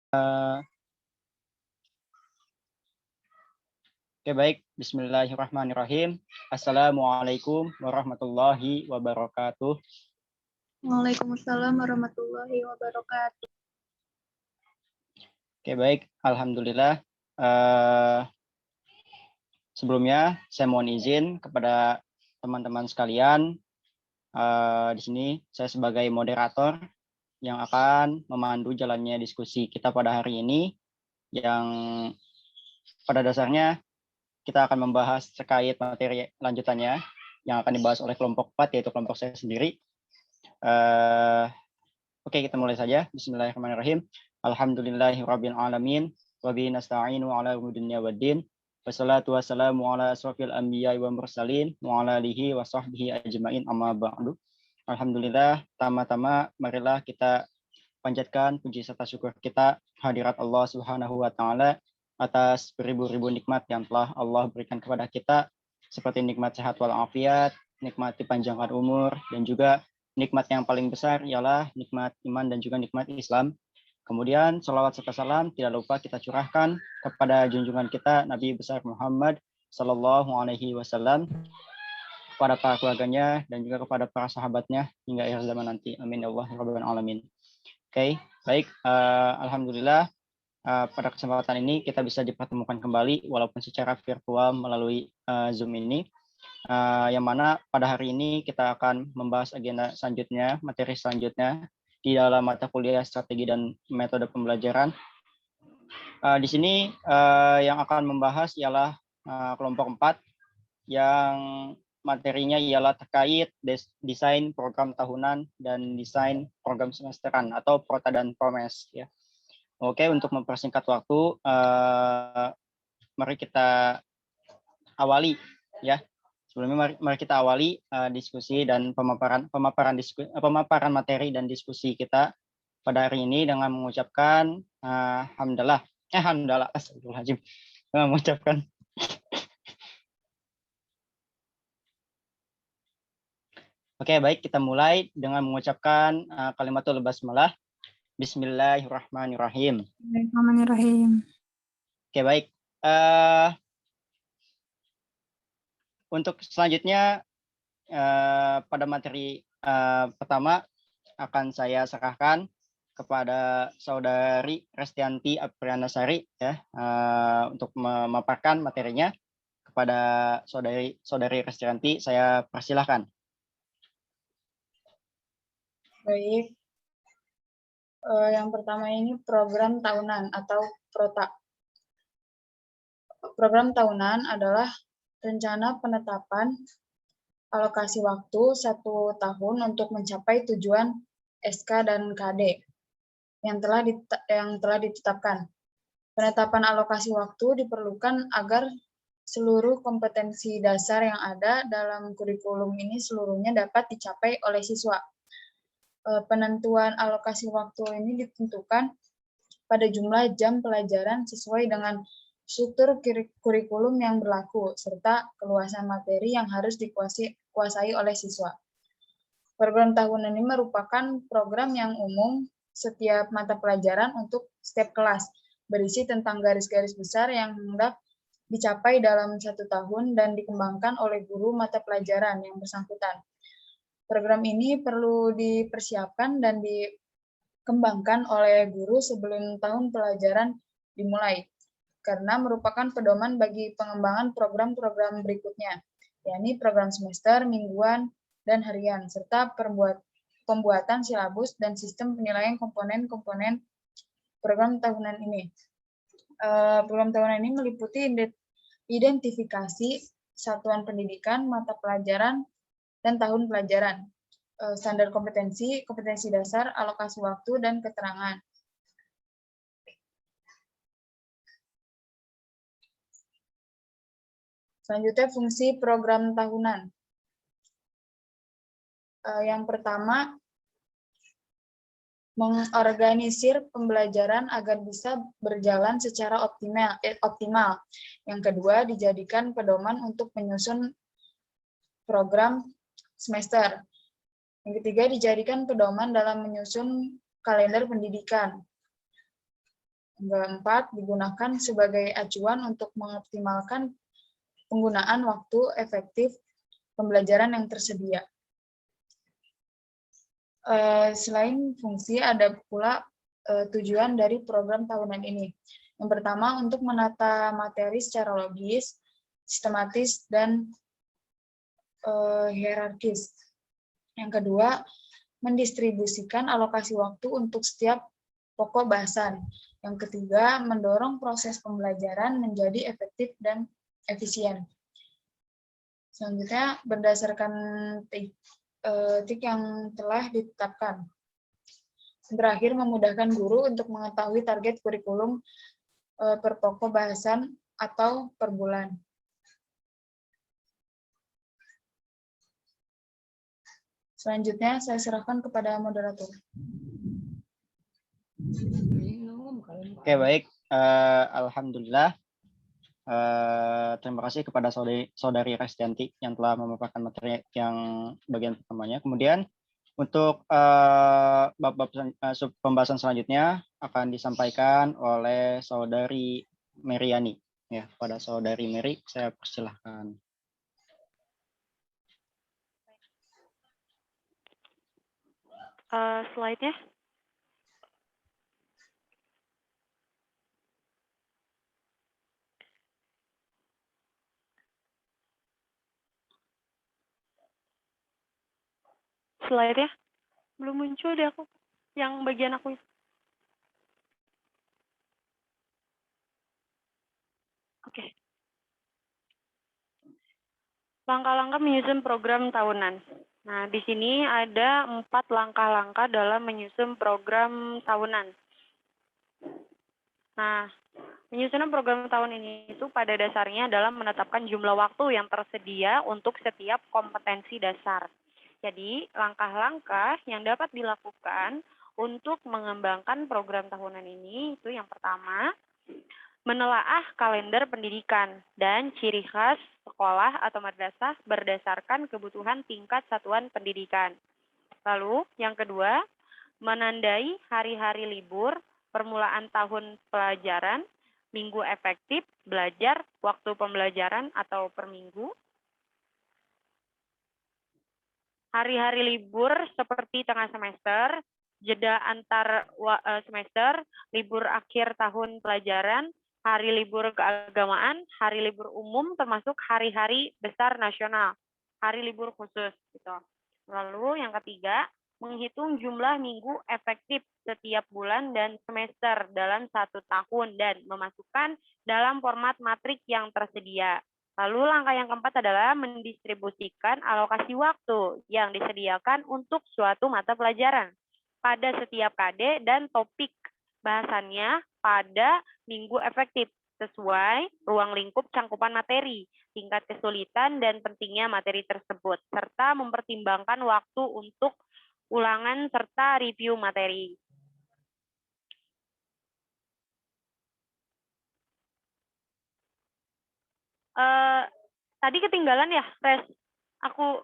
Oke, baik. Bismillahirrahmanirrahim. Assalamualaikum warahmatullahi wabarakatuh. Waalaikumsalam warahmatullahi wabarakatuh. Oke, baik. Alhamdulillah. Sebelumnya, saya mohon izin kepada teman-teman sekalian. Di sini saya sebagai moderator yang akan memandu jalannya diskusi kita pada hari ini, yang pada dasarnya kita akan membahas terkait materi lanjutannya yang akan dibahas oleh kelompok 4, yaitu kelompok saya sendiri. Oke, kita mulai saja. Bismillahirrahmanirrahim. Alhamdulillahirabbil alamin wa bihi nasta'inu ala umuri dunya waddin. Wassalatu wassalamu ala asrofil anbiya'i wa mursalin wa ala alihi wa sahbihi ajmain, amma ba'du. Alhamdulillah, tama-tama marilah kita panjatkan puji serta syukur kita hadirat Allah Subhanahu wa taala atas beribu-ribu nikmat yang telah Allah berikan kepada kita, seperti nikmat sehat walafiat, nikmat dipanjangkan umur, dan juga nikmat yang paling besar ialah nikmat iman dan juga nikmat Islam. Kemudian salawat serta salam tidak lupa kita curahkan kepada junjungan kita Nabi besar Muhammad Sallallahu Alaihi Wasallam, kepada para keluarganya dan juga kepada para sahabatnya hingga akhir zaman nanti. Amin ya Allah rabbal alamin. Oke, baik. Alhamdulillah. Pada kesempatan ini kita bisa dipertemukan kembali walaupun secara virtual melalui Zoom ini, yang mana pada hari ini kita akan membahas agenda selanjutnya, materi selanjutnya di dalam mata kuliah strategi dan metode pembelajaran. Di sini yang akan membahas ialah kelompok 4 yang materinya ialah terkait desain program tahunan dan desain program semesteran atau Prota dan Promes ya. Oke, untuk mempersingkat waktu, mari kita awali ya. Sebelumnya mari kita awali diskusi dan pemaparan materi dan diskusi kita pada hari ini dengan mengucapkan hamdalah. Astagfirullahaladzim. Mengucapkan Oke, baik, kita mulai dengan mengucapkan kalimatul basmalah. Bismillahirrahmanirrahim. Bismillahirrahmanirrahim. Oke, baik. Untuk selanjutnya pada materi pertama akan saya serahkan kepada Saudari Restianti Aprianasari ya, untuk memaparkan materinya. Kepada Saudari Restianti, saya persilahkan. Baik. Yang pertama ini program tahunan atau Prota. Program tahunan adalah rencana penetapan alokasi waktu 1 tahun untuk mencapai tujuan SK dan KD yang telah ditetapkan. Penetapan alokasi waktu diperlukan agar seluruh kompetensi dasar yang ada dalam kurikulum ini seluruhnya dapat dicapai oleh siswa. Penentuan alokasi waktu ini ditentukan pada jumlah jam pelajaran sesuai dengan struktur kurikulum yang berlaku, serta keluasan materi yang harus dikuasai oleh siswa. Program tahunan ini merupakan program yang umum setiap mata pelajaran untuk setiap kelas, berisi tentang garis-garis besar yang hendak dicapai dalam 1 tahun dan dikembangkan oleh guru mata pelajaran yang bersangkutan. Program ini perlu dipersiapkan dan dikembangkan oleh guru sebelum tahun pelajaran dimulai, karena merupakan pedoman bagi pengembangan program-program berikutnya, yakni program semester, mingguan, dan harian, serta pembuatan silabus dan sistem penilaian komponen-komponen program tahunan ini. Program tahunan ini meliputi identifikasi satuan pendidikan, mata pelajaran, dan tahun pelajaran, standar kompetensi dasar, alokasi waktu, dan keterangan. Selanjutnya, fungsi program tahunan. Yang pertama, mengorganisir pembelajaran agar bisa berjalan secara optimal. Yang kedua, dijadikan pedoman untuk menyusun program semester. Yang ketiga, dijadikan pedoman dalam menyusun kalender pendidikan. keempat, digunakan sebagai acuan untuk mengoptimalkan penggunaan waktu efektif pembelajaran yang tersedia. Selain fungsi, ada pula tujuan dari program tahunan ini. Yang pertama, untuk menata materi secara logis, sistematis, dan hierarkis. Yang kedua, mendistribusikan alokasi waktu untuk setiap pokok bahasan. Yang ketiga, mendorong proses pembelajaran menjadi efektif dan efisien. Selanjutnya, berdasarkan tik yang telah ditetapkan. Terakhir, memudahkan guru untuk mengetahui target kurikulum per pokok bahasan atau per bulan. Selanjutnya, saya serahkan kepada moderator. Oke, baik. Alhamdulillah. Terima kasih kepada saudari Restianti yang telah memaparkan materi yang bagian pertamanya. Kemudian untuk bab pembahasan selanjutnya akan disampaikan oleh saudari Meriani. Ya, pada saudari Meri, saya persilahkan. Slide-nya. Slide-nya belum muncul deh aku, yang bagian aku. Oke. Langkah-langkah menyusun program tahunan. Nah, di sini ada 4 langkah-langkah dalam menyusun program tahunan. Nah, penyusunan program tahun ini itu pada dasarnya adalah menetapkan jumlah waktu yang tersedia untuk setiap kompetensi dasar. Jadi, langkah-langkah yang dapat dilakukan untuk mengembangkan program tahunan ini itu yang pertama, menelaah kalender pendidikan dan ciri khas sekolah atau madrasah berdasarkan kebutuhan tingkat satuan pendidikan. Lalu, yang kedua, menandai hari-hari libur, permulaan tahun pelajaran, minggu efektif, belajar, waktu pembelajaran atau per minggu. Hari-hari libur seperti tengah semester, jeda antar semester, libur akhir tahun pelajaran, hari libur keagamaan, hari libur umum termasuk hari-hari besar nasional, hari libur khusus gitu. Lalu yang ketiga, menghitung jumlah minggu efektif setiap bulan dan semester dalam 1 tahun dan memasukkan dalam format matrik yang tersedia. Lalu langkah yang keempat adalah mendistribusikan alokasi waktu yang disediakan untuk suatu mata pelajaran pada setiap KD dan topik bahasannya pada minggu efektif sesuai ruang lingkup cangkupan materi, tingkat kesulitan dan pentingnya materi tersebut, serta mempertimbangkan waktu untuk ulangan serta review materi. Tadi ketinggalan ya, Res? Aku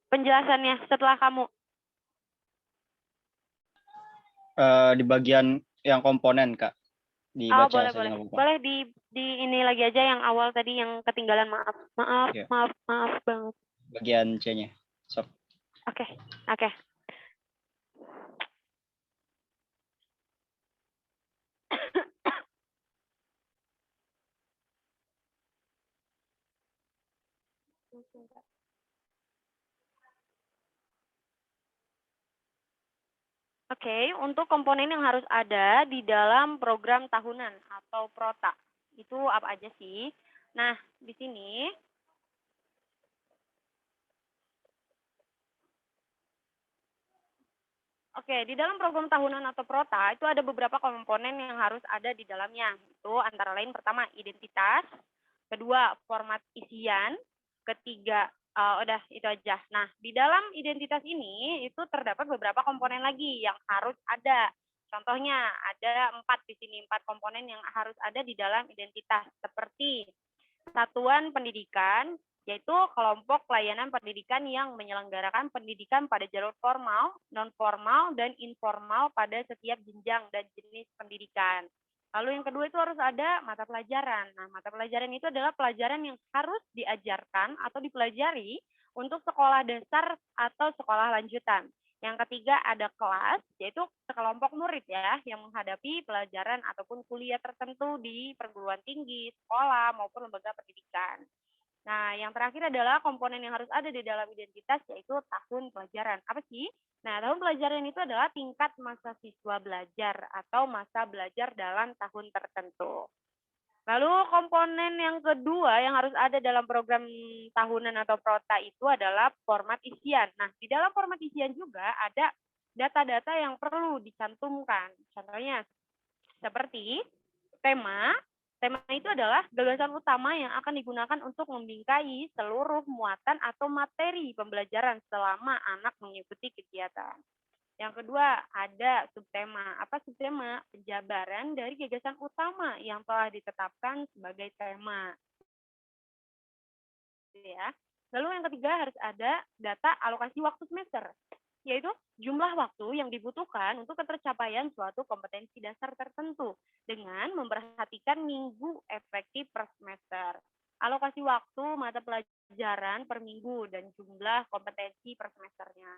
penjelasannya setelah kamu. Di bagian yang komponen, Kak. Dibaca boleh, saja, boleh. nggak apa-apa. Boleh di ini lagi aja yang awal tadi yang ketinggalan, maaf Ya. maaf banget. Bagian C-nya. Sok. Oke. Oke, untuk komponen yang harus ada di dalam program tahunan atau prota, itu apa aja sih? Nah, di sini di dalam program tahunan atau prota itu ada beberapa komponen yang harus ada di dalamnya. Itu antara lain pertama identitas, kedua format isian, ketiga udah itu aja. Nah, di dalam identitas ini itu terdapat beberapa komponen lagi yang harus ada. Contohnya ada 4 di sini, 4 komponen yang harus ada di dalam identitas seperti satuan pendidikan, yaitu kelompok pelayanan pendidikan yang menyelenggarakan pendidikan pada jalur formal, non-formal, dan informal pada setiap jenjang dan jenis pendidikan. Lalu yang kedua itu harus ada mata pelajaran. Nah, mata pelajaran itu adalah pelajaran yang harus diajarkan atau dipelajari untuk sekolah dasar atau sekolah lanjutan. Yang ketiga ada kelas, yaitu sekelompok murid ya, yang menghadapi pelajaran ataupun kuliah tertentu di perguruan tinggi, sekolah, maupun lembaga pendidikan. Nah, yang terakhir adalah komponen yang harus ada di dalam identitas, yaitu tahun pelajaran. Apa sih? Nah, tahun pelajaran itu adalah tingkat masa siswa belajar atau masa belajar dalam tahun tertentu. Lalu komponen yang kedua yang harus ada dalam program tahunan atau prota itu adalah format isian. Nah, di dalam format isian juga ada data-data yang perlu dicantumkan. Contohnya seperti tema. Tema itu adalah gagasan utama yang akan digunakan untuk membingkai seluruh muatan atau materi pembelajaran selama anak mengikuti kegiatan. Yang kedua, ada subtema. Apa subtema? Penjabaran dari gagasan utama yang telah ditetapkan sebagai tema. Ya. Lalu yang ketiga harus ada data alokasi waktu semester, yaitu jumlah waktu yang dibutuhkan untuk ketercapaian suatu kompetensi dasar tertentu dengan memperhatikan minggu efektif per semester, alokasi waktu mata pelajaran per minggu, dan jumlah kompetensi per semesternya.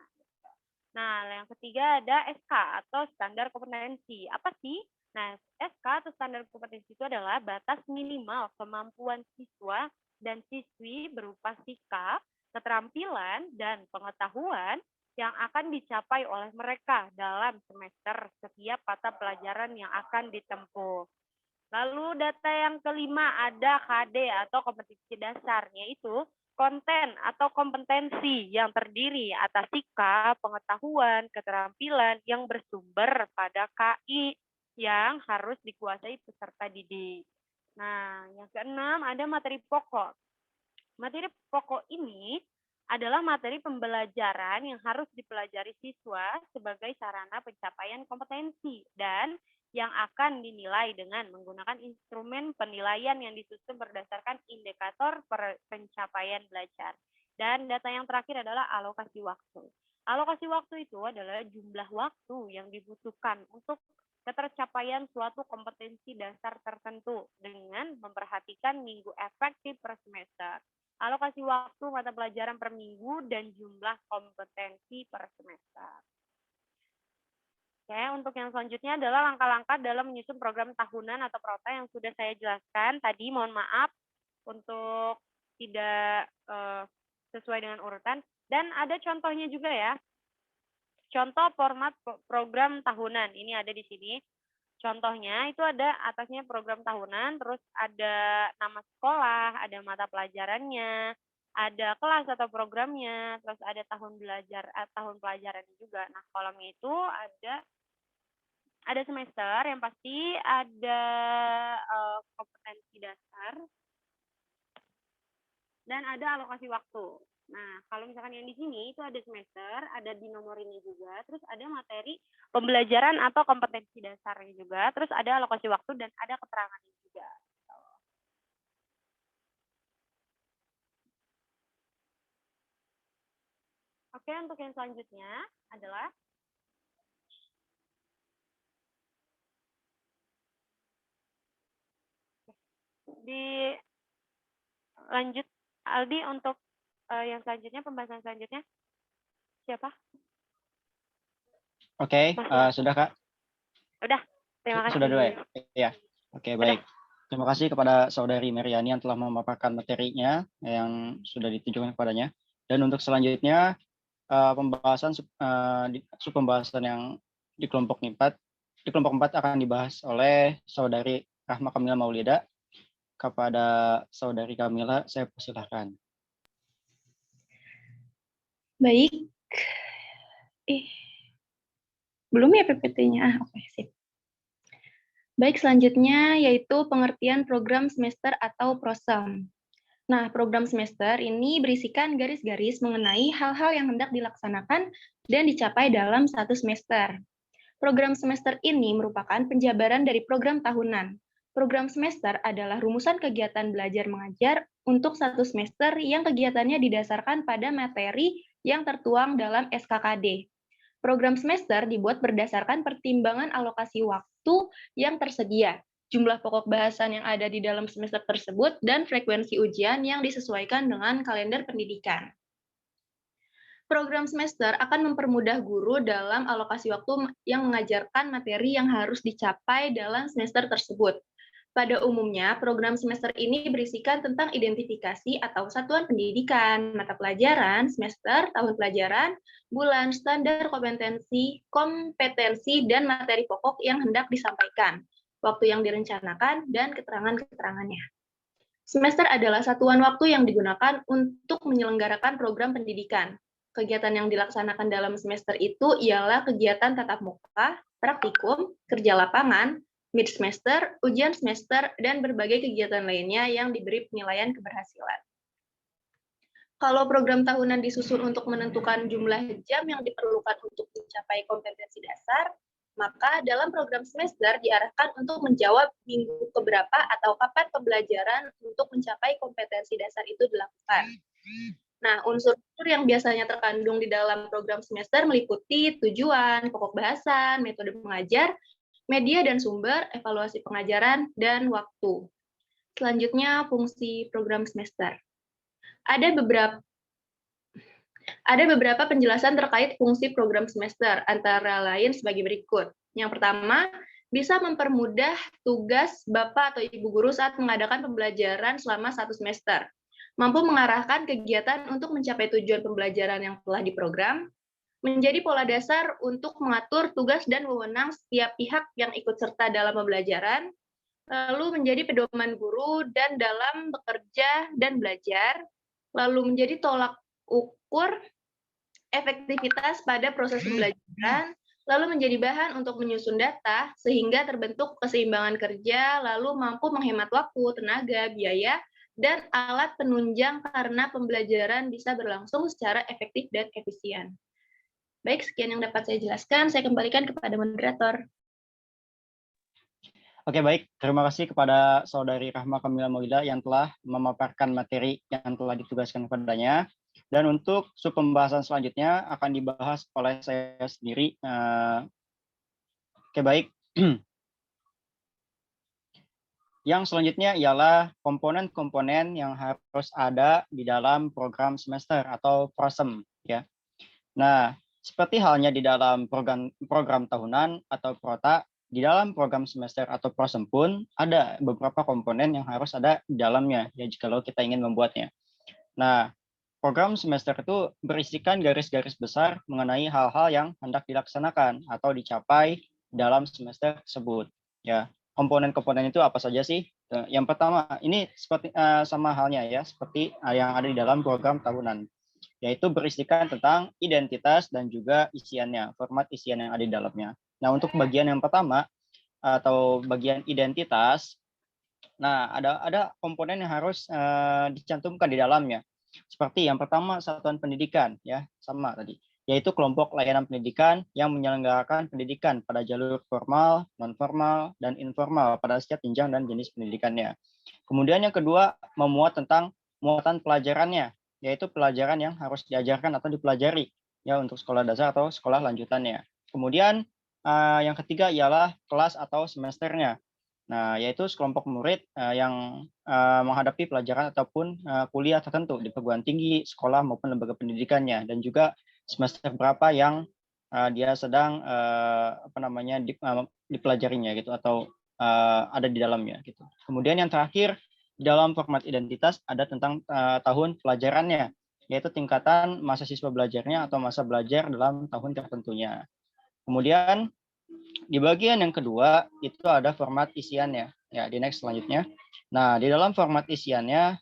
Nah, yang ketiga ada SK atau standar kompetensi. Apa sih? Nah, SK atau standar kompetensi itu adalah batas minimal kemampuan siswa dan siswi berupa sikap, keterampilan, dan pengetahuan yang akan dicapai oleh mereka dalam semester setiap mata pelajaran yang akan ditempuh. Lalu data yang kelima ada KD atau kompetensi dasar, yaitu konten atau kompetensi yang terdiri atas sikap, pengetahuan, keterampilan yang bersumber pada KI yang harus dikuasai peserta didik. Nah, yang keenam ada materi pokok. Materi pokok ini adalah materi pembelajaran yang harus dipelajari siswa sebagai sarana pencapaian kompetensi dan yang akan dinilai dengan menggunakan instrumen penilaian yang disusun berdasarkan indikator pencapaian belajar. Dan data yang terakhir adalah alokasi waktu. Alokasi waktu itu adalah jumlah waktu yang dibutuhkan untuk ketercapaian suatu kompetensi dasar tertentu dengan memperhatikan minggu efektif per semester, alokasi waktu mata pelajaran per minggu, dan jumlah kompetensi per semester. Oke, untuk yang selanjutnya adalah langkah-langkah dalam menyusun program tahunan atau prota yang sudah saya jelaskan tadi. Mohon maaf untuk tidak sesuai dengan urutan. Dan ada contohnya juga ya. Contoh format program tahunan. Ini ada di sini. Contohnya itu ada atasnya program tahunan, terus ada nama sekolah, ada mata pelajarannya, ada kelas atau programnya, terus ada tahun pelajaran juga. Nah, kolomnya itu ada semester, yang pasti ada kompetensi dasar, dan ada alokasi waktu. Nah, kalau misalkan yang di sini itu ada semester, ada di nomor ini juga, terus ada materi pembelajaran atau kompetensi dasarnya juga, terus ada alokasi waktu dan ada keterangannya juga. Oke, untuk yang selanjutnya adalah lanjut Aldi untuk yang selanjutnya, pembahasan selanjutnya. Siapa? Oke, sudah Kak? Udah, terima kasih. Sudah dua ya? Iya. Oke, baik. Terima kasih kepada Saudari Meriani yang telah memaparkan materinya yang sudah ditunjukkan kepadanya. Dan untuk selanjutnya, pembahasan subpembahasan yang di kelompok 4 akan dibahas oleh Saudari Rahma Kamila Maulida. Kepada Saudari Kamila, saya persilahkan. Baik. Belum ya PPT-nya? Oke, sip. Baik, selanjutnya yaitu pengertian program semester atau prosem. Nah, program semester ini berisikan garis-garis mengenai hal-hal yang hendak dilaksanakan dan dicapai dalam satu semester. Program semester ini merupakan penjabaran dari program tahunan. Program semester adalah rumusan kegiatan belajar mengajar untuk satu semester yang kegiatannya didasarkan pada materi yang tertuang dalam SKKD. Program semester dibuat berdasarkan pertimbangan alokasi waktu yang tersedia. jumlah pokok bahasan yang ada di dalam semester tersebut, dan frekuensi ujian yang disesuaikan dengan kalender pendidikan. Program semester akan mempermudah guru dalam alokasi waktu yang mengajarkan materi yang harus dicapai dalam semester tersebut. Pada umumnya, program semester ini berisikan tentang identifikasi atau satuan pendidikan, mata pelajaran, semester, tahun pelajaran, bulan, standar kompetensi, dan materi pokok yang hendak disampaikan, waktu yang direncanakan, dan keterangan-keterangannya. Semester adalah satuan waktu yang digunakan untuk menyelenggarakan program pendidikan. Kegiatan yang dilaksanakan dalam semester itu ialah kegiatan tatap muka, praktikum, kerja lapangan, mid semester, ujian semester, dan berbagai kegiatan lainnya yang diberi penilaian keberhasilan. Kalau program tahunan disusun untuk menentukan jumlah jam yang diperlukan untuk mencapai kompetensi dasar, maka dalam program semester diarahkan untuk menjawab minggu keberapa atau kapan pembelajaran untuk mencapai kompetensi dasar itu dilakukan. Nah, unsur-unsur yang biasanya terkandung di dalam program semester meliputi tujuan, pokok bahasan, metode mengajar, media dan sumber, evaluasi pengajaran, dan waktu. Selanjutnya, fungsi program semester. Ada beberapa penjelasan terkait fungsi program semester, antara lain sebagai berikut. Yang pertama, bisa mempermudah tugas Bapak atau Ibu guru saat mengadakan pembelajaran selama 1 semester. Mampu mengarahkan kegiatan untuk mencapai tujuan pembelajaran yang telah diprogram, menjadi pola dasar untuk mengatur tugas dan wewenang setiap pihak yang ikut serta dalam pembelajaran, lalu menjadi pedoman guru dan dalam bekerja dan belajar, lalu menjadi tolak ukur efektivitas pada proses pembelajaran, lalu menjadi bahan untuk menyusun data sehingga terbentuk keseimbangan kerja, lalu mampu menghemat waktu, tenaga, biaya, dan alat penunjang karena pembelajaran bisa berlangsung secara efektif dan efisien. Baik, sekian yang dapat saya jelaskan. Saya kembalikan kepada moderator. Oke, baik. Terima kasih kepada Saudari Rahma Kamila Maulida yang telah memaparkan materi yang telah ditugaskan kepadanya. Dan untuk sub pembahasan selanjutnya akan dibahas oleh saya sendiri. Oke, baik. Yang selanjutnya ialah komponen-komponen yang harus ada di dalam program semester atau prosem, ya. Nah, seperti halnya di dalam program tahunan atau prota, di dalam program semester atau prosem pun ada beberapa komponen yang harus ada di dalamnya, ya jikalau kita ingin membuatnya. Nah, program semester itu berisikan garis-garis besar mengenai hal-hal yang hendak dilaksanakan atau dicapai dalam semester tersebut, ya. Komponen-komponen itu apa saja sih? Yang pertama, ini seperti sama halnya ya, seperti yang ada di dalam program tahunan, yaitu berisikan tentang identitas dan juga isiannya, format isian yang ada di dalamnya. Nah, untuk bagian yang pertama atau bagian identitas, nah ada komponen yang harus dicantumkan di dalamnya. Seperti yang pertama, satuan pendidikan, ya sama tadi, yaitu kelompok layanan pendidikan yang menyelenggarakan pendidikan pada jalur formal, non-formal, dan informal pada setiap jenjang dan jenis pendidikannya. Kemudian yang kedua, memuat tentang muatan pelajarannya, yaitu pelajaran yang harus diajarkan atau dipelajari ya untuk sekolah dasar atau sekolah lanjutannya. Kemudian yang ketiga ialah kelas atau semesternya. Nah, yaitu sekelompok murid yang menghadapi pelajaran ataupun kuliah tertentu di perguruan tinggi, sekolah maupun lembaga pendidikannya, dan juga semester berapa yang dia sedang dipelajarinya gitu atau ada di dalamnya gitu. Kemudian yang terakhir, dalam format identitas ada tentang tahun pelajarannya, yaitu tingkatan masa siswa belajarnya atau masa belajar dalam tahun tertentunya. Kemudian di bagian yang kedua itu ada format isiannya. Ya, di next selanjutnya. Nah, di dalam format isiannya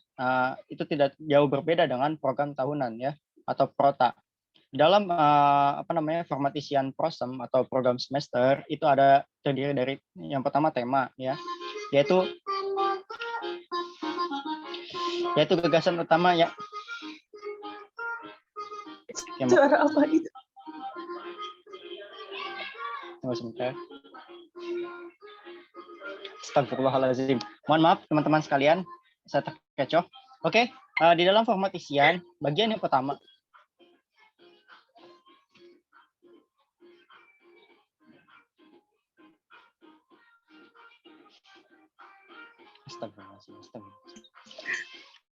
itu tidak jauh berbeda dengan program tahunan ya atau prota. Dalam format isian prosem atau program semester itu ada terdiri dari yang pertama tema ya, yaitu gagasan utama ya. Suara apa itu? Tunggu sebentar. Astagfirullahaladzim. Mohon maaf teman-teman sekalian, saya terkecoh. Oke, di dalam format isian, bagian yang pertama.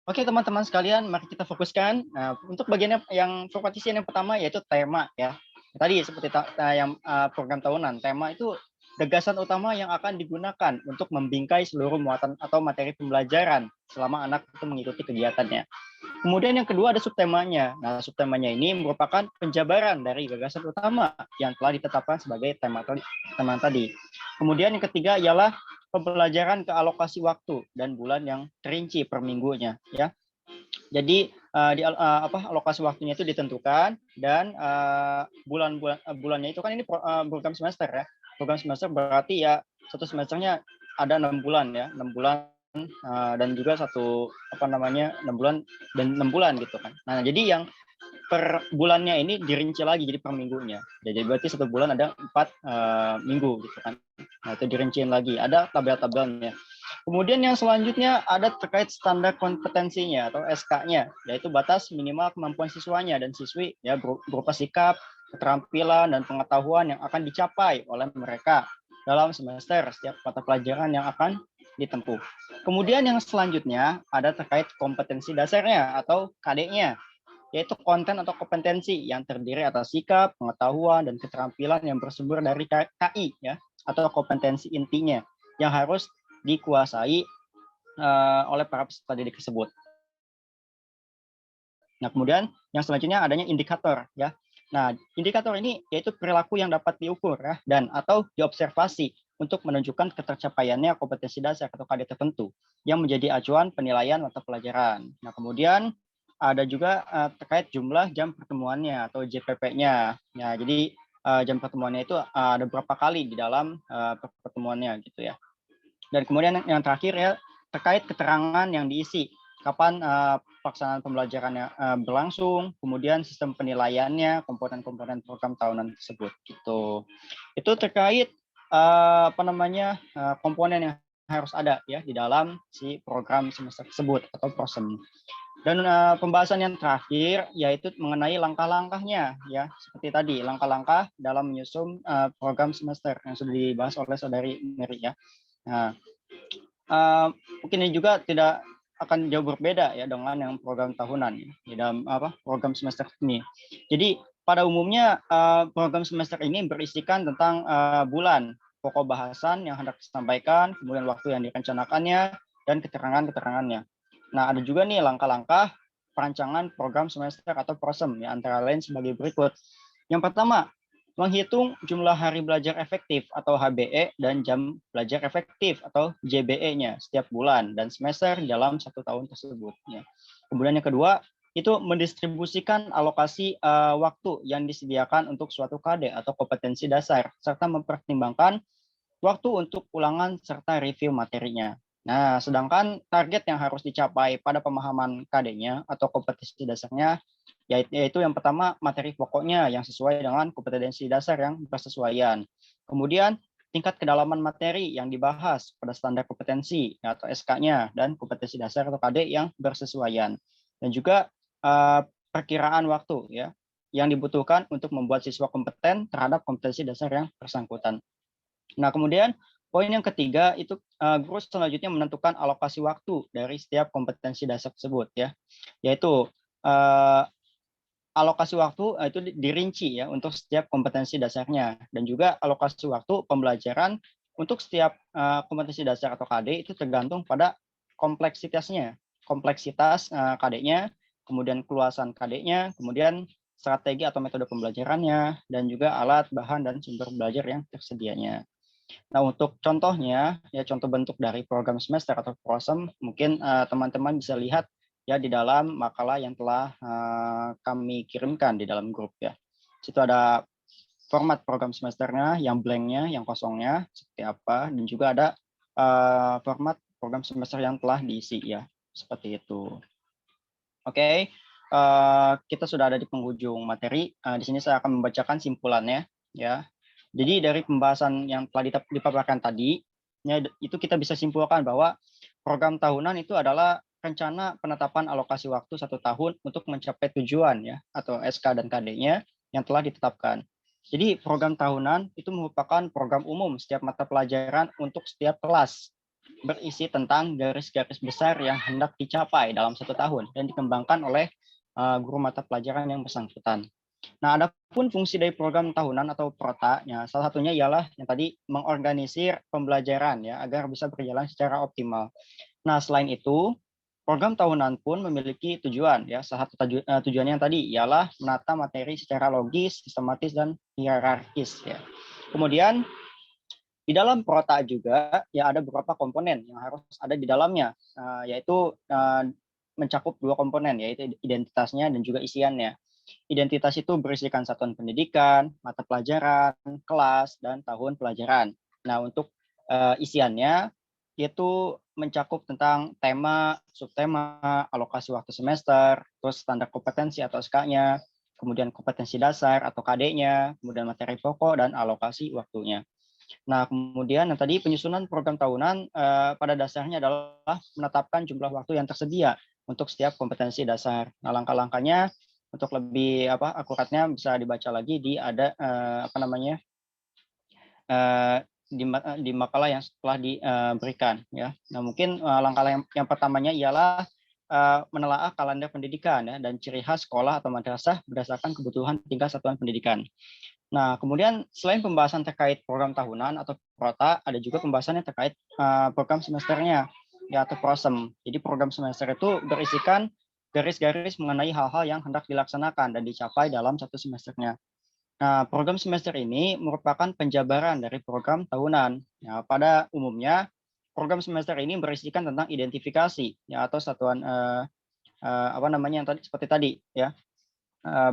Oke teman-teman sekalian, mari kita fokuskan. Nah, untuk bagian yang perpartisian yang pertama yaitu tema ya. Tadi seperti yang program tahunan, tema itu gagasan utama yang akan digunakan untuk membingkai seluruh muatan atau materi pembelajaran selama anak itu mengikuti kegiatannya. Kemudian yang kedua ada subtemanya. Nah, subtemanya ini merupakan penjabaran dari gagasan utama yang telah ditetapkan sebagai tema tadi. Kemudian yang ketiga ialah pembelajaran ke alokasi waktu dan bulan yang terinci per minggunya ya. Jadi alokasi waktunya itu ditentukan dan bulannya itu kan ini program semester ya. Program semester berarti ya satu semesternya ada 6 bulan ya, 6 bulan dan juga 6 bulan dan 6 bulan gitu kan. Nah, jadi yang per bulannya ini dirinci lagi jadi per minggunya. Jadi berarti satu bulan ada 4 minggu gitu kan. Nah, itu dirinciin lagi. Ada tabel-tabelnya. Kemudian yang selanjutnya ada terkait standar kompetensinya atau SK-nya, yaitu batas minimal kemampuan siswanya dan siswi ya berupa sikap, keterampilan dan pengetahuan yang akan dicapai oleh mereka dalam semester setiap mata pelajaran yang akan ditempuh. Kemudian yang selanjutnya ada terkait kompetensi dasarnya atau KD-nya, yaitu konten atau kompetensi yang terdiri atas sikap, pengetahuan, dan keterampilan yang bersumber dari KI ya, atau kompetensi intinya yang harus dikuasai oleh para peserta didik tersebut. Nah, kemudian yang selanjutnya adanya indikator ya. Nah, indikator ini yaitu perilaku yang dapat diukur ya dan atau diobservasi untuk menunjukkan ketercapaiannya kompetensi dasar atau KD tertentu yang menjadi acuan penilaian mata pelajaran. Nah, kemudian ada juga terkait jumlah jam pertemuannya atau JPP-nya. Ya, jadi jam pertemuannya itu ada berapa kali di dalam pertemuannya gitu ya. Dan kemudian yang terakhir ya terkait keterangan yang diisi, kapan pelaksanaan pembelajarannya berlangsung, kemudian sistem penilaiannya, komponen-komponen program tahunan tersebut gitu. Itu terkait komponen yang harus ada ya di dalam si program semester tersebut atau prosem. Dan pembahasan yang terakhir yaitu mengenai langkah-langkahnya ya, seperti tadi langkah-langkah dalam menyusun program semester yang sudah dibahas oleh saudari Mary ya. Nah, mungkin ini juga tidak akan jauh berbeda ya dengan yang program tahunan di dalam program semester ini. Jadi pada umumnya program semester ini berisikan tentang bulan, pokok bahasan yang hendak disampaikan, kemudian waktu yang direncanakannya, dan keterangan-keterangannya. Nah, ada juga nih langkah-langkah perancangan program semester atau prosem ya, antara lain sebagai berikut. Yang pertama, menghitung jumlah hari belajar efektif atau HBE dan jam belajar efektif atau JBE-nya setiap bulan dan semester dalam 1 tahun tersebut. Ya. Kemudian yang kedua, itu mendistribusikan alokasi waktu yang disediakan untuk suatu KD atau kompetensi dasar, serta mempertimbangkan waktu untuk ulangan serta review materinya. Nah, sedangkan target yang harus dicapai pada pemahaman KD-nya atau kompetensi dasarnya yaitu yang pertama materi pokoknya yang sesuai dengan kompetensi dasar yang bersesuaian. Kemudian tingkat kedalaman materi yang dibahas pada standar kompetensi atau SK-nya dan kompetensi dasar atau KD yang bersesuaian. Dan juga perkiraan waktu ya yang dibutuhkan untuk membuat siswa kompeten terhadap kompetensi dasar yang bersangkutan. Nah, kemudian poin yang ketiga itu guru selanjutnya menentukan alokasi waktu dari setiap kompetensi dasar tersebut ya, yaitu alokasi waktu itu dirinci ya untuk setiap kompetensi dasarnya dan juga alokasi waktu pembelajaran untuk setiap kompetensi dasar atau KD itu tergantung pada kompleksitasnya, kompleksitas KD-nya, kemudian keluasan KD-nya, kemudian strategi atau metode pembelajarannya dan juga alat, bahan dan sumber belajar yang tersedianya. Nah, untuk contohnya ya contoh bentuk dari program semester atau prosem mungkin teman-teman bisa lihat ya di dalam makalah yang telah kami kirimkan di dalam grup ya. Situ ada format program semesternya, yang blanknya, yang kosongnya seperti apa, dan juga ada format program semester yang telah diisi ya, seperti itu. Oke, kita sudah ada di penghujung materi. Di sini saya akan membacakan simpulannya ya. Jadi dari pembahasan yang telah dipaparkan tadi, ya, itu kita bisa simpulkan bahwa program tahunan itu adalah rencana penetapan alokasi waktu 1 tahun untuk mencapai tujuan ya atau SK dan KD-nya yang telah ditetapkan. Jadi program tahunan itu merupakan program umum setiap mata pelajaran untuk setiap kelas berisi tentang garis-garis besar yang hendak dicapai dalam 1 tahun dan dikembangkan oleh guru mata pelajaran yang bersangkutan. Nah, adapun fungsi dari program tahunan atau prota, ya, salah satunya ialah yang tadi mengorganisir pembelajaran ya agar bisa berjalan secara optimal. Nah, selain itu, program tahunan pun memiliki tujuan ya. Salah satu tujuannya yang tadi ialah menata materi secara logis, sistematis dan hierarkis ya. Kemudian di dalam prota juga ya ada beberapa komponen yang harus ada di dalamnya, yaitu mencakup 2 komponen yaitu identitasnya dan juga isiannya. Identitas itu berisikan satuan pendidikan, mata pelajaran, kelas, dan tahun pelajaran. Nah, untuk isiannya itu mencakup tentang tema, subtema, alokasi waktu semester, terus standar kompetensi atau SK-nya, kemudian kompetensi dasar atau KD-nya, kemudian materi pokok dan alokasi waktunya. Nah, kemudian yang tadi penyusunan program tahunan pada dasarnya adalah menetapkan jumlah waktu yang tersedia untuk setiap kompetensi dasar. Nah, langkah-langkahnya untuk lebih akuratnya bisa dibaca lagi di ada di makalah yang setelah diberikan ya. Nah, mungkin langkah yang pertamanya ialah menelaah kalender pendidikan ya dan ciri khas sekolah atau madrasah berdasarkan kebutuhan tingkat satuan pendidikan. Nah, kemudian selain pembahasan terkait program tahunan atau prota, ada juga pembahasan yang terkait program semesternya ya atau prosem. Jadi program semester itu berisikan garis-garis mengenai hal-hal yang hendak dilaksanakan dan dicapai dalam 1 semesternya. Nah, program semester ini merupakan penjabaran dari program tahunan. Ya, pada umumnya, program semester ini berisikan tentang identifikasi ya atau satuan yang tadi seperti tadi ya,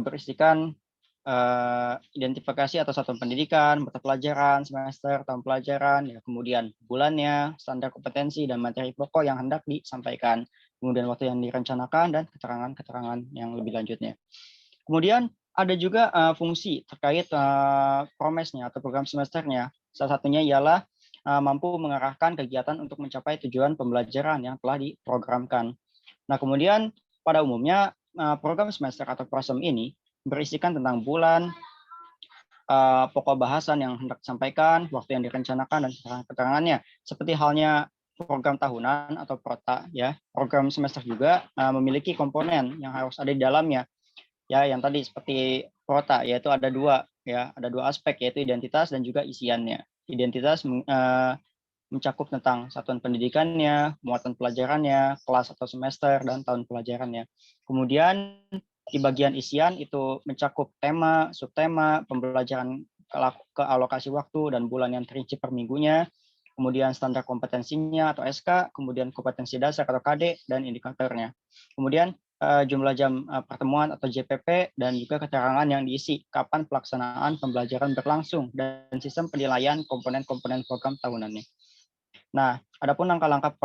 berisikan identifikasi atau satuan pendidikan, mata pelajaran, semester, tahun pelajaran, ya, kemudian bulannya, standar kompetensi dan materi pokok yang hendak disampaikan, kemudian waktu yang direncanakan dan keterangan-keterangan yang lebih lanjutnya. Kemudian ada juga fungsi terkait promesnya atau program semesternya. Salah satunya ialah mampu mengarahkan kegiatan untuk mencapai tujuan pembelajaran yang telah diprogramkan. Nah, kemudian pada umumnya program semester atau prosem ini berisikan tentang bulan, pokok bahasan yang hendak disampaikan, waktu yang direncanakan, dan keterangannya. Seperti halnya program tahunan atau prota, ya, program semester juga memiliki komponen yang harus ada di dalamnya. Ya, yang tadi seperti prota, yaitu ada 2, ya, ada 2 aspek, yaitu identitas dan juga isiannya. Identitas mencakup tentang satuan pendidikannya, muatan pelajarannya, kelas atau semester, dan tahun pelajarannya. Kemudian di bagian isian itu mencakup tema, subtema, pembelajaran ke alokasi waktu dan bulan yang terinci per minggunya, kemudian standar kompetensinya atau SK, kemudian kompetensi dasar atau KD, dan indikatornya. Kemudian jumlah jam pertemuan atau JPP, dan juga keterangan yang diisi, kapan pelaksanaan pembelajaran berlangsung, dan sistem penilaian komponen-komponen program tahunannya. Nah, adapun langkah-langkah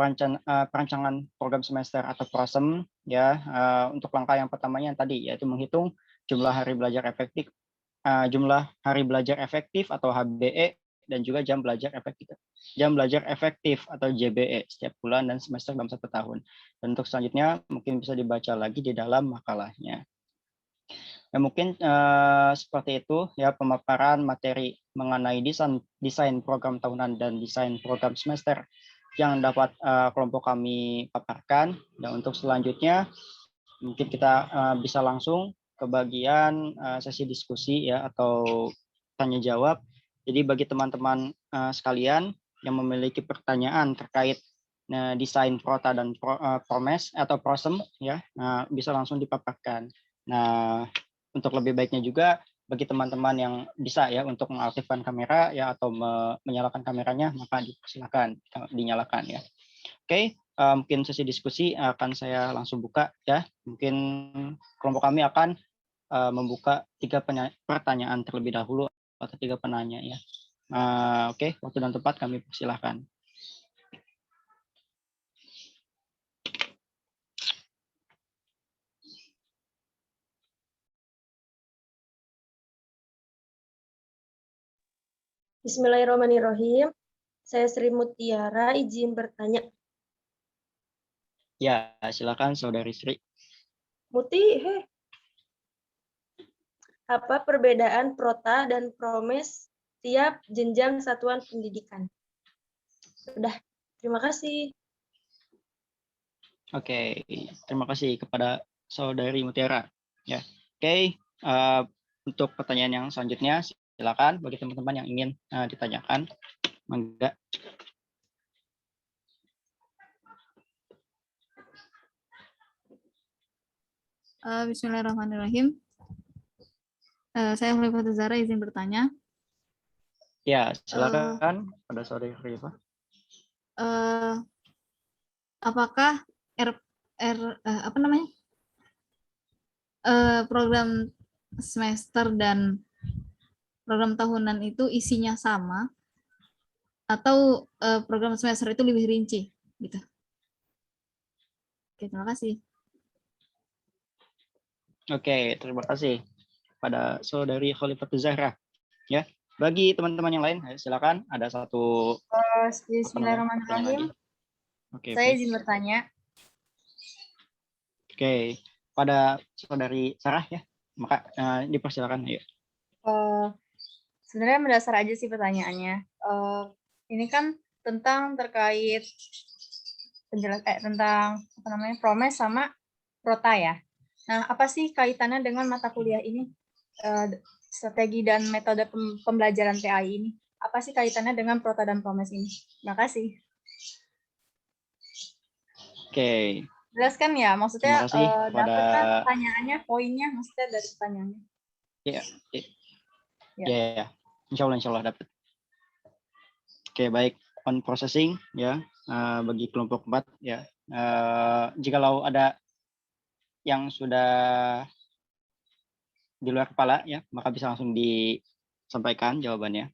perancangan program semester atau prosem ya, untuk langkah yang pertamanya yang tadi yaitu menghitung jumlah hari belajar efektif atau HBE dan juga jam belajar efektif atau JBE setiap bulan dan semester dalam 1 tahun. Dan untuk selanjutnya mungkin bisa dibaca lagi di dalam makalahnya. Ya, mungkin seperti itu ya pemaparan materi mengenai desain program tahunan dan desain program semester yang dapat kelompok kami paparkan. Dan untuk selanjutnya mungkin kita bisa langsung ke bagian sesi diskusi ya atau tanya jawab. Jadi bagi teman-teman sekalian yang memiliki pertanyaan terkait desain prota dan promes atau prosem ya, bisa langsung dipaparkan. Nah, untuk lebih baiknya juga bagi teman-teman yang bisa ya untuk mengaktifkan kamera ya atau menyalakan kameranya, maka silakan dinyalakan ya. Oke, mungkin sesi diskusi akan saya langsung buka ya. Mungkin kelompok kami akan membuka 3 pertanyaan terlebih dahulu atau 3 penanya ya. Oke, waktu dan tempat kami persilahkan. Bismillahirrahmanirrahim. Saya Sri Mutiara, izin bertanya. Ya, silakan Saudari Sri. Muti, apa perbedaan prota dan promes tiap jenjang satuan pendidikan? Sudah. Terima kasih. Oke, terima kasih kepada Saudari Mutiara. Ya, oke. Untuk pertanyaan yang selanjutnya, silakan bagi teman-teman yang ingin ditanyakan. Mangga. Bismillahirrahmanirrahim. Saya Khalifah Zara izin bertanya. Ya, silakan pada Saudari Khalifah. Apakah program semester dan program tahunan itu isinya sama atau program semester itu lebih rinci gitu? Oke, terima kasih. Oke, terima kasih pada Saudari Khalifah Zahra. Ya, bagi teman-teman yang lain, silakan. Ada satu Bismillahirrahmanirrahim. Oke, Saya baik. izin bertanya. Oke, pada Saudari Sarah ya, maka dipersilakan. Ayo. Sebenarnya mendasar aja sih pertanyaannya. Ini kan tentang terkait tentang promes sama prota ya. Nah, apa sih kaitannya dengan mata kuliah ini? Strategi dan metode pembelajaran PAI ini. Apa sih kaitannya dengan prota dan promes ini? Terima kasih. Oke. Jelaskan ya, maksudnya Terima kasih dapatkan pertanyaannya, poinnya, maksudnya dari pertanyaannya. Ya. Insya Allah dapat. Oke, baik. On processing ya, bagi kelompok 4 ya. Jikalau ada yang sudah di luar kepala ya, maka bisa langsung disampaikan jawabannya.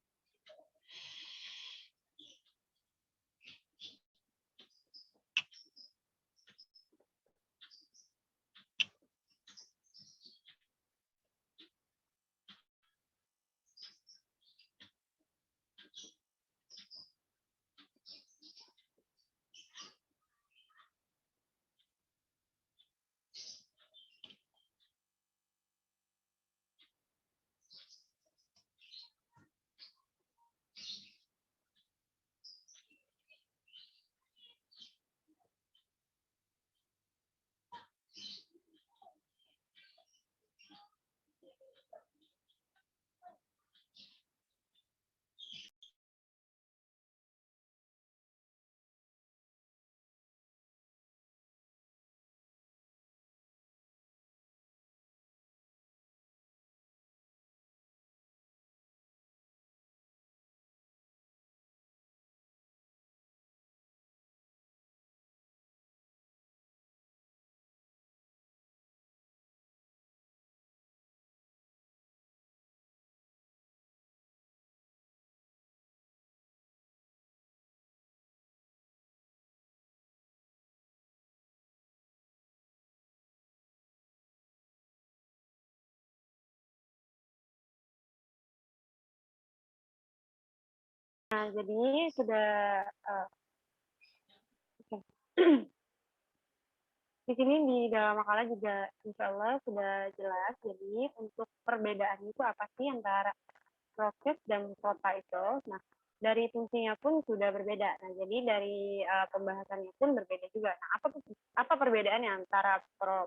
Nah, jadi sudah di sini di dalam makalah juga insya Allah sudah jelas. Jadi untuk perbedaan itu apa sih antara prokes dan prota itu? Nah, dari fungsinya pun sudah berbeda. Nah, jadi dari pembahasannya pun berbeda juga. Nah, apa perbedaannya antara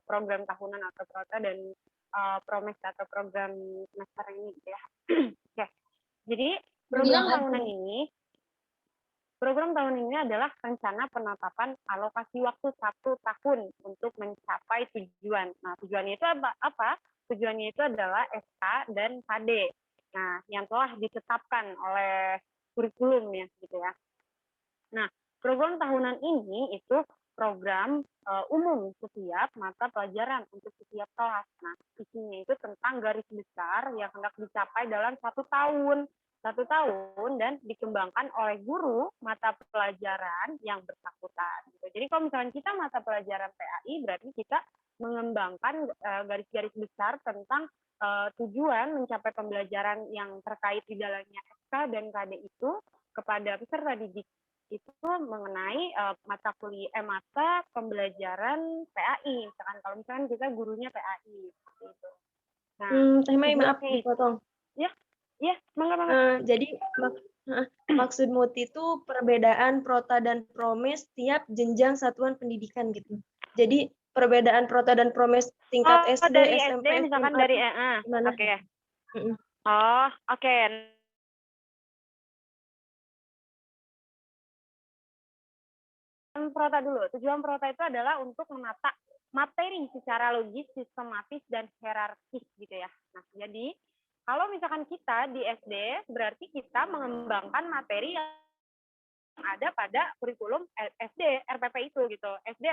program tahunan atau prota dan promes atau program semester ini gitu ya? Oke. Jadi Program tahun ini adalah rencana penetapan alokasi waktu 1 tahun untuk mencapai tujuan. Nah, tujuannya itu apa? Tujuannya itu adalah SK dan KD. Nah, yang telah ditetapkan oleh kurikulum ya, gitu ya. Nah, program tahunan ini itu program umum setiap mata pelajaran untuk setiap kelas. Nah, isinya itu tentang garis besar yang hendak dicapai dalam 1 tahun. 1 tahun dan dikembangkan oleh guru mata pelajaran yang bersangkutan. Jadi kalau misalnya kita mata pelajaran PAI, berarti kita mengembangkan garis-garis besar tentang tujuan mencapai pembelajaran yang terkait di dalamnya SK dan KD itu kepada peserta didik itu mengenai mata pembelajaran PAI. Misalkan kalau misalkan kita gurunya PAI seperti itu. Nah, Teh Mai, maaf dipotong. Ya, mangga. Jadi Maksud Muti itu perbedaan prota dan promes tiap jenjang satuan pendidikan gitu. Jadi perbedaan prota dan promes tingkat SD, dari SMP, SD misalkan SMA dari tuh gimana? oke. Mm-mm. Oh, oke. Prota dulu. Tujuan prota itu adalah untuk menata materi secara logis, sistematis, dan hierarkis gitu ya. Nah, jadi kalau misalkan kita di SD, berarti kita mengembangkan materi yang ada pada kurikulum SD, RPP itu gitu. SD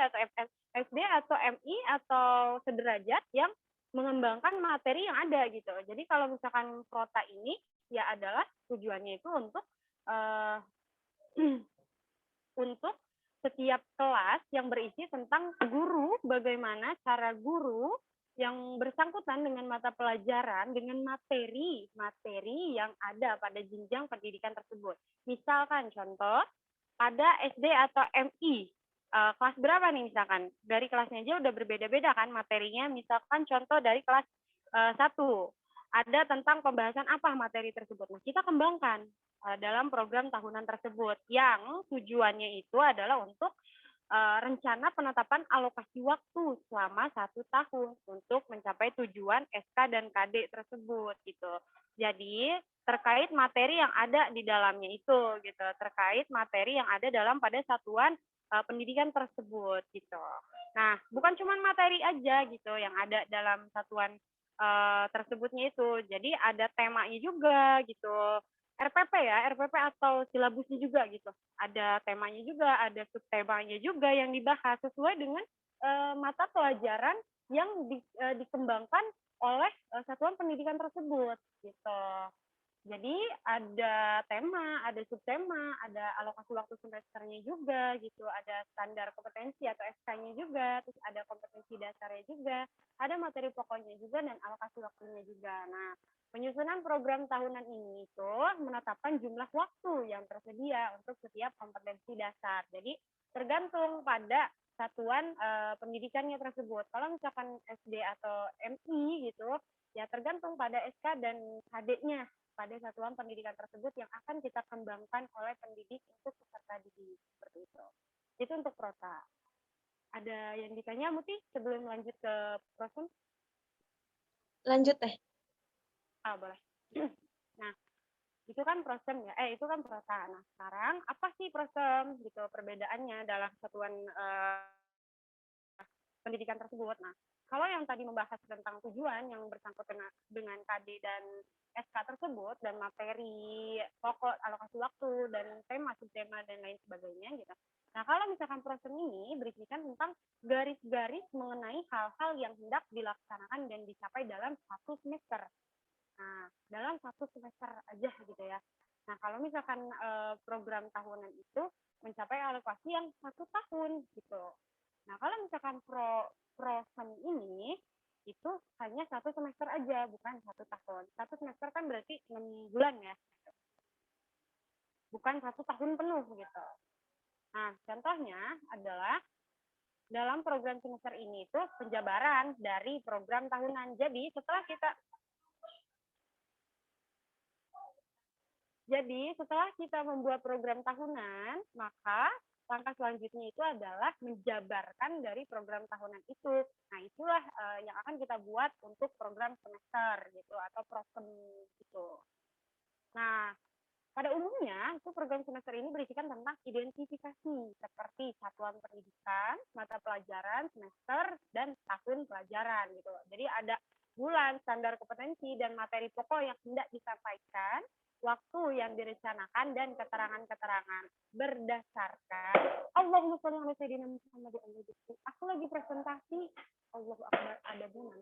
atau MI atau sederajat yang mengembangkan materi yang ada gitu. Jadi kalau misalkan prota ini ya adalah tujuannya itu untuk untuk setiap kelas yang berisi tentang guru, bagaimana cara guru yang bersangkutan dengan mata pelajaran, dengan materi yang ada pada jenjang pendidikan tersebut. Misalkan contoh, pada SD atau MI, kelas berapa nih misalkan? Dari kelasnya aja udah berbeda-beda kan materinya, misalkan contoh dari kelas 1, ada tentang pembahasan apa materi tersebut. Nah, kita kembangkan dalam program tahunan tersebut yang tujuannya itu adalah untuk rencana penetapan alokasi waktu selama 1 tahun untuk mencapai tujuan SK dan KD tersebut gitu. Jadi terkait materi yang ada di dalamnya itu gitu, terkait materi yang ada dalam pada satuan pendidikan tersebut gitu. Nah, bukan cuma materi aja gitu yang ada dalam satuan tersebutnya itu. Jadi ada temanya juga gitu. RPP ya, RPP atau silabusnya juga gitu. Ada temanya juga, ada subtemanya juga yang dibahas sesuai dengan mata pelajaran yang dikembangkan oleh satuan pendidikan tersebut gitu. Jadi ada tema, ada subtema, ada alokasi waktu semesternya juga gitu, ada standar kompetensi atau SK-nya juga, terus ada kompetensi dasarnya juga, ada materi pokoknya juga dan alokasi waktunya juga. Nah, penyusunan program tahunan ini itu menetapkan jumlah waktu yang tersedia untuk setiap kompetensi dasar. Jadi tergantung pada satuan pendidikannya tersebut. Kalau misalkan SD atau MI gitu, ya tergantung pada SK dan KD-nya pada satuan pendidikan tersebut yang akan kita kembangkan oleh pendidik untuk peserta didik seperti itu. Itu untuk prota. Ada yang ditanya Muti sebelum lanjut ke prosem? Lanjut teh. Boleh. Nah, itu kan prosem ya. Itu kan prota. Nah, sekarang apa sih prosem gitu perbedaannya dalam satuan pendidikan tersebut. Nah, kalau yang tadi membahas tentang tujuan yang bersangkutan dengan KD dan SK tersebut dan materi pokok, alokasi waktu dan tema, subtema dan lain sebagainya gitu. Nah, kalau misalkan proses ini berisikan tentang garis-garis mengenai hal-hal yang hendak dilaksanakan dan dicapai dalam 1 semester. Nah, dalam 1 semester aja gitu ya. Nah, kalau misalkan program tahunan itu mencapai alokasi yang 1 tahun gitu. Nah, kalau misalkan prosem ini itu hanya 1 semester aja, bukan 1 tahun. 1 semester kan berarti 6 bulan ya. Bukan 1 tahun penuh gitu. Nah, contohnya adalah dalam program semester ini itu penjabaran dari program tahunan. Jadi setelah kita membuat program tahunan, maka langkah selanjutnya itu adalah menjabarkan dari program tahunan itu. Nah, itulah yang akan kita buat untuk program semester gitu atau prosem gitu. Nah, pada umumnya itu program semester ini berisikan tentang identifikasi seperti satuan pendidikan, mata pelajaran, semester, dan tahun pelajaran gitu. Jadi ada bulan, standar kompetensi, dan materi pokok yang hendak disampaikan, waktu yang direncanakan, dan keterangan-keterangan berdasarkan Allahumma sholli ala sayyidina Muhammad. Aku lagi presentasi. Allahu akbar, ada di mana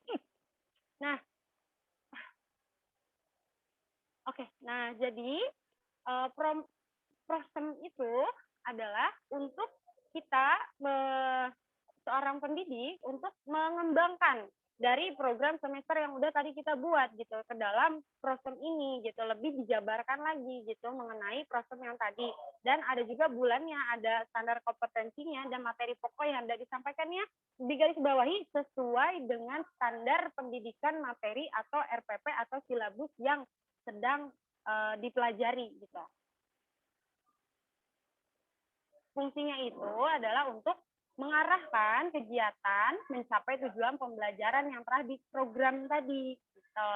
sih? Nah, oke, nah jadi prosem itu adalah untuk kita seorang pendidik untuk mengembangkan dari program semester yang udah tadi kita buat gitu ke dalam program ini gitu, lebih dijabarkan lagi gitu mengenai program yang tadi. Dan ada juga bulannya, ada standar kompetensinya dan materi pokok yang ada disampaikannya digarisbawahi sesuai dengan standar pendidikan materi atau RPP atau silabus yang sedang dipelajari gitu. Fungsinya itu adalah untuk mengarahkan kegiatan mencapai tujuan pembelajaran yang telah di program tadi. Gitu.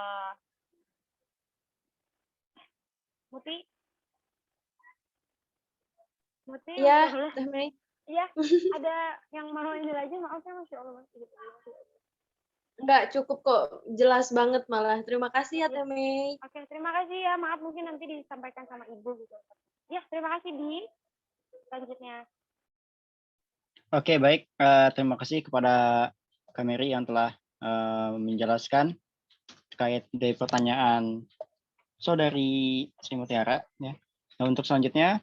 Muti? Muti? Iya, Masya Allah. Teh Mei. Iya, ada yang mau ini lagi, maaf ya, Masya Allah. Enggak, cukup kok. Jelas banget malah. Terima kasih ya, Teh Mei. Oke, terima kasih ya. Maaf mungkin nanti disampaikan sama Ibu gitu. Ya, terima kasih Di. Selanjutnya. Oke, baik. Terima kasih kepada Kak Mary yang telah menjelaskan terkait dari pertanyaan Saudari Sri Mutiara. Ya. Nah, untuk selanjutnya,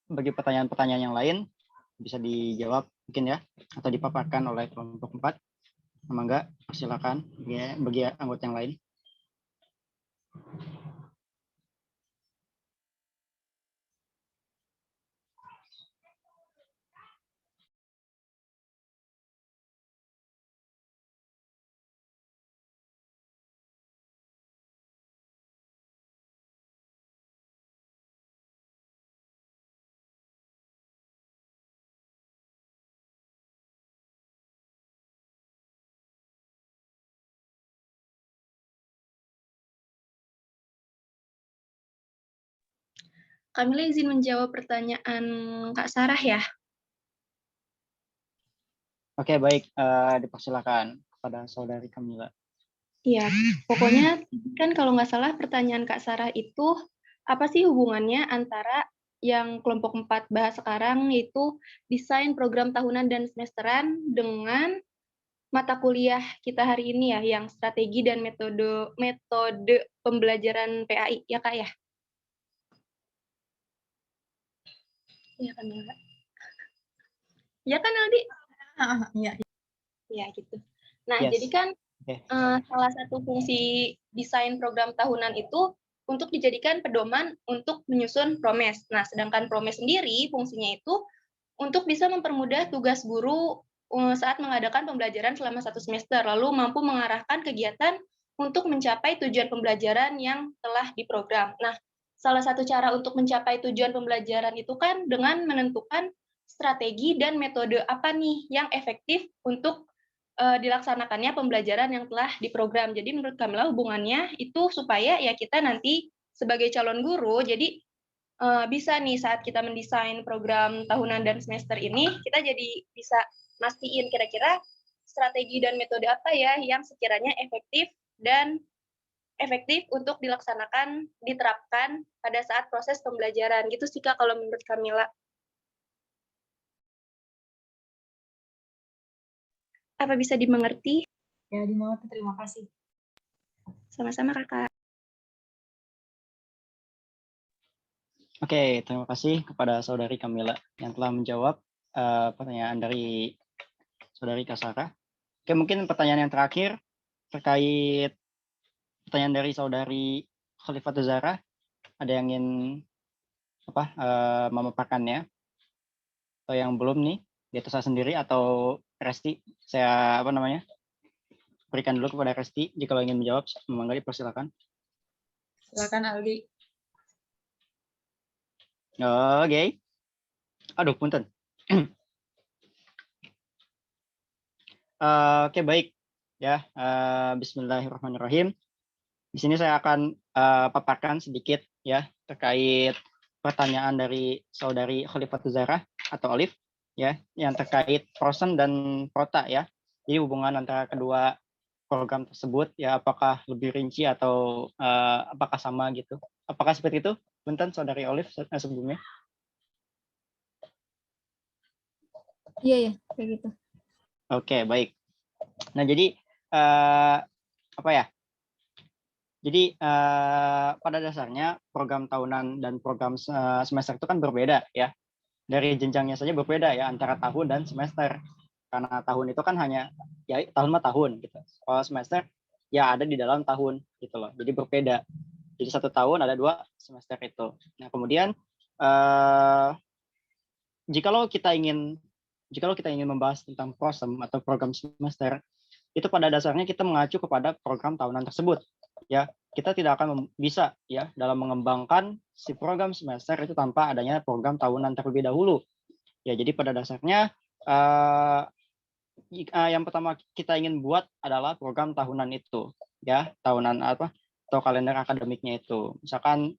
bagi pertanyaan-pertanyaan yang lain bisa dijawab mungkin ya, atau dipaparkan oleh kelompok 4. Mangga, silakan bagi anggota yang lain. Kamila izin menjawab pertanyaan Kak Sarah ya. Oke, baik. Dipersilakan kepada Saudari Kamila. Iya, pokoknya kan kalau nggak salah pertanyaan Kak Sarah itu apa sih hubungannya antara yang kelompok 4 bahas sekarang, yaitu desain program tahunan dan semesteran dengan mata kuliah kita hari ini ya, yang strategi dan metode pembelajaran PAI, ya Kak ya? Iya kan ya Kak? Iya kan Aldi? Iya. Ya gitu. Nah, Yes. jadi kan Oke. salah satu fungsi desain program tahunan itu untuk dijadikan pedoman untuk menyusun promes. Nah, sedangkan promes sendiri fungsinya itu untuk bisa mempermudah tugas guru saat mengadakan pembelajaran selama 1 semester, lalu mampu mengarahkan kegiatan untuk mencapai tujuan pembelajaran yang telah diprogram. Nah, salah satu cara untuk mencapai tujuan pembelajaran itu kan dengan menentukan strategi dan metode apa nih yang efektif untuk dilaksanakannya pembelajaran yang telah diprogram. Jadi menurut Kamila hubungannya itu supaya ya kita nanti sebagai calon guru, jadi bisa nih saat kita mendesain program tahunan dan semester ini, kita jadi bisa mastiin kira-kira strategi dan metode apa ya yang sekiranya efektif untuk dilaksanakan, diterapkan pada saat proses pembelajaran. Gitu sih Kak kalau menurut Kamila. Apa bisa dimengerti? Ya, dimengerti. Terima kasih. Sama-sama Kakak. Oke, terima kasih kepada Saudari Kamila yang telah menjawab pertanyaan dari Saudari Kasara. Oke, mungkin pertanyaan yang terakhir terkait pertanyaan dari Saudari Khalifatul Zahra. Ada yang ingin memaparkannya? Atau yang belum nih, yaitu saya sendiri atau Resti? Saya berikan dulu kepada Resti. Jika ingin menjawab, monggo dipersilakan. Silakan Aldi. Oke. Aduh, punten. Oke, baik. Ya, bismillahirrahmanirrahim. Di sini saya akan paparkan sedikit ya terkait pertanyaan dari Saudari Khalifatul Zahra atau Olive ya, yang terkait prosen dan prota ya. Jadi hubungan antara kedua program tersebut ya, apakah lebih rinci atau apakah sama gitu. Apakah seperti itu? Punten Saudari Olive sebelumnya. Iya, kayak gitu. Oke, baik. Nah, jadi Jadi pada dasarnya program tahunan dan program semester itu kan berbeda ya. Dari jenjangnya saja berbeda ya antara tahun dan semester. karena tahun itu kan hanya ya tahun mah tahun gitu. Kalau semester ya ada di dalam tahun gitu loh. Jadi berbeda. Jadi 1 tahun ada 2 semester itu. Nah, kemudian jikalau kita ingin membahas tentang PROSEM atau program semester, itu pada dasarnya kita mengacu kepada program tahunan tersebut. Ya, kita tidak akan bisa ya dalam mengembangkan si program semester itu tanpa adanya program tahunan terlebih dahulu. Ya, jadi pada dasarnya yang pertama kita ingin buat adalah program tahunan itu, ya, tahunan apa atau kalender akademiknya itu. Misalkan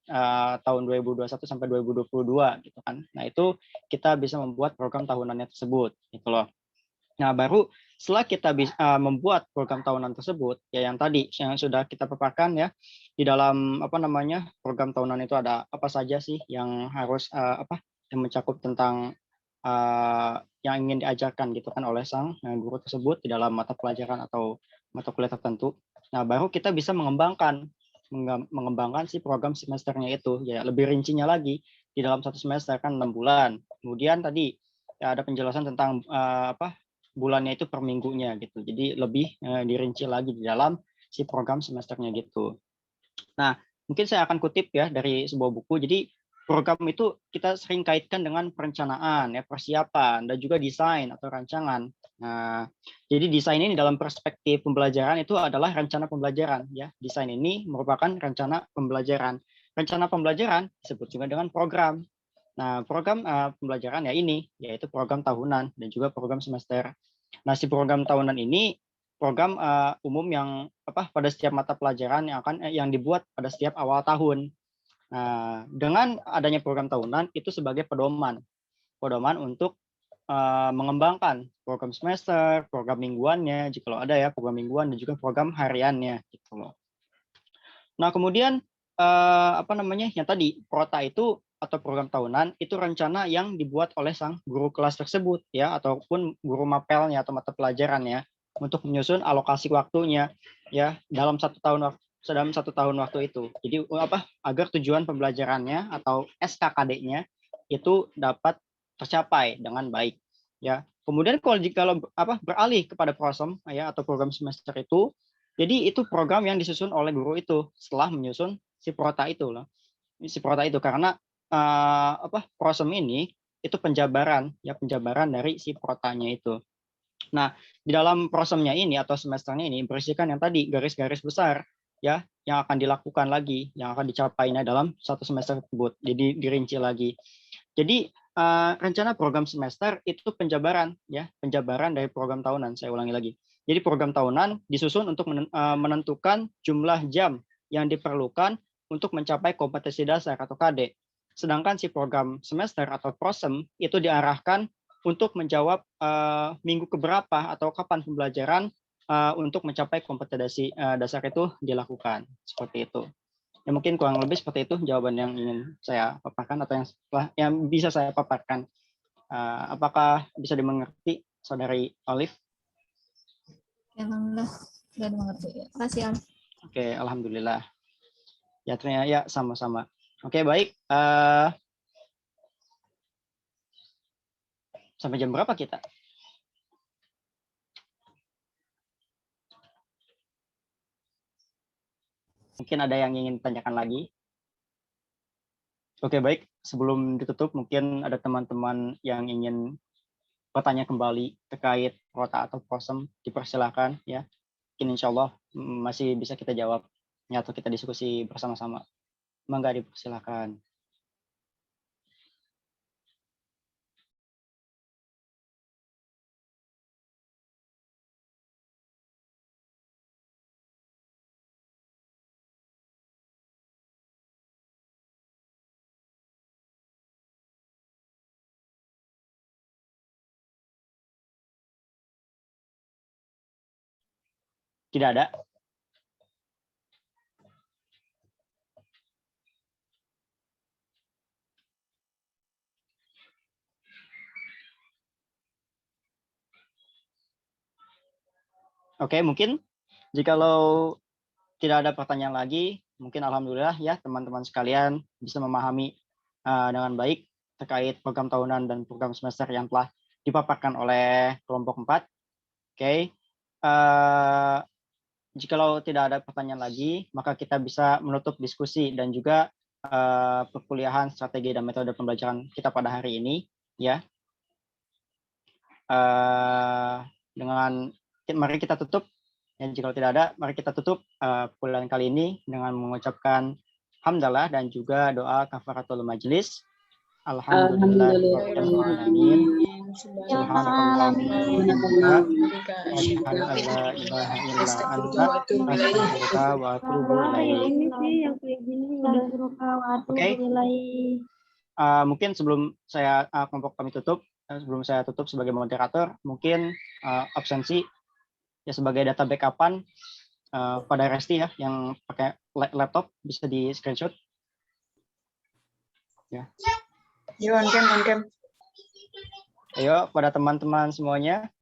tahun 2021 sampai 2022 gitu kan. Nah, itu kita bisa membuat program tahunannya tersebut gitu loh. Nah, baru setelah kita bisa membuat program tahunan tersebut, ya yang tadi yang sudah kita paparkan ya, di dalam apa namanya program tahunan itu ada apa saja sih yang harus yang mencakup tentang yang ingin diajarkan gitu kan oleh sang guru tersebut di dalam mata pelajaran atau mata kuliah tertentu. Nah, baru kita bisa mengembangkan si program semesternya itu ya lebih rincinya lagi di dalam 1 semester kan 6 bulan. Kemudian tadi ya ada penjelasan tentang bulannya itu per minggunya gitu. Jadi lebih dirinci lagi di dalam si program semesternya gitu. Nah, mungkin saya akan kutip ya dari sebuah buku. Jadi program itu kita sering kaitkan dengan perencanaan, ya persiapan dan juga desain atau rancangan. Nah, jadi desain ini dalam perspektif pembelajaran itu adalah rencana pembelajaran, ya. Desain ini merupakan rencana pembelajaran. Rencana pembelajaran disebut juga dengan program. Nah, program pembelajaran ya ini, yaitu program tahunan dan juga program semester. Nah, si program tahunan ini program umum yang pada setiap mata pelajaran yang dibuat pada setiap awal tahun. Nah, dengan adanya program tahunan itu sebagai pedoman untuk mengembangkan program semester, program mingguannya, jika ada ya program mingguan dan juga program hariannya gitu loh. Nah, kemudian yang tadi prota itu atau program tahunan itu rencana yang dibuat oleh sang guru kelas tersebut ya ataupun guru mapelnya atau mata pelajarannya untuk menyusun alokasi waktunya ya dalam 1 tahun waktu itu. Jadi agar tujuan pembelajarannya atau SKKD-nya itu dapat tercapai dengan baik ya. Kemudian kalau beralih kepada PROSEM ya atau program semester itu, jadi itu program yang disusun oleh guru itu setelah menyusun si prota itu loh. Si prota itu karena PROSEM ini itu penjabaran dari si protanya itu. Nah, di dalam prosemnya ini atau semesternya ini berisikan yang tadi garis-garis besar ya yang akan dilakukan lagi, yang akan dicapainya dalam 1 semester tersebut. Jadi dirinci lagi. Jadi rencana program semester itu penjabaran dari program tahunan. Saya ulangi lagi. Jadi program tahunan disusun untuk menentukan jumlah jam yang diperlukan untuk mencapai kompetensi dasar atau KD. Sedangkan si program semester atau PROSEM itu diarahkan untuk menjawab minggu keberapa atau kapan pembelajaran untuk mencapai kompetensi dasar itu dilakukan. Seperti itu. Ya, mungkin kurang lebih seperti itu jawaban yang ingin saya paparkan atau yang bisa saya paparkan. Apakah bisa dimengerti, Saudari Olive? Alhamdulillah sudah dimengerti. Ya. Makasih, Om. Oke, alhamdulillah. Ya, ternyata ya sama-sama. Oke, baik. Sampai jam berapa kita? Mungkin ada yang ingin tanyakan lagi? Oke, baik. Sebelum ditutup, mungkin ada teman-teman yang ingin bertanya kembali terkait prota atau PROSEM, dipersilakan ya. Mungkin insya Allah masih bisa kita jawab ya, atau kita diskusi bersama-sama. Mangga dipersilakan. Tidak ada? Oke, mungkin jikalau tidak ada pertanyaan lagi, mungkin alhamdulillah ya teman-teman sekalian bisa memahami dengan baik terkait program tahunan dan program semester yang telah dipaparkan oleh kelompok 4. Oke. Jikalau tidak ada pertanyaan lagi, maka kita bisa menutup diskusi dan juga perkuliahan strategi dan metode pembelajaran kita pada hari ini, ya. Mari kita tutup. Ya, jika tidak ada, mari kita tutup perkuliahan kali ini dengan mengucapkan hamdalah dan juga doa kafaratul majelis. Alhamdulillahirrahmanirrahim. Mungkin sebelum saya kelompok kami tutup, sebelum saya tutup sebagai moderator, mungkin absensi ya sebagai data backupan pada Resti ya yang pakai laptop bisa di screenshot. Ya. On cam. Ayo pada teman-teman semuanya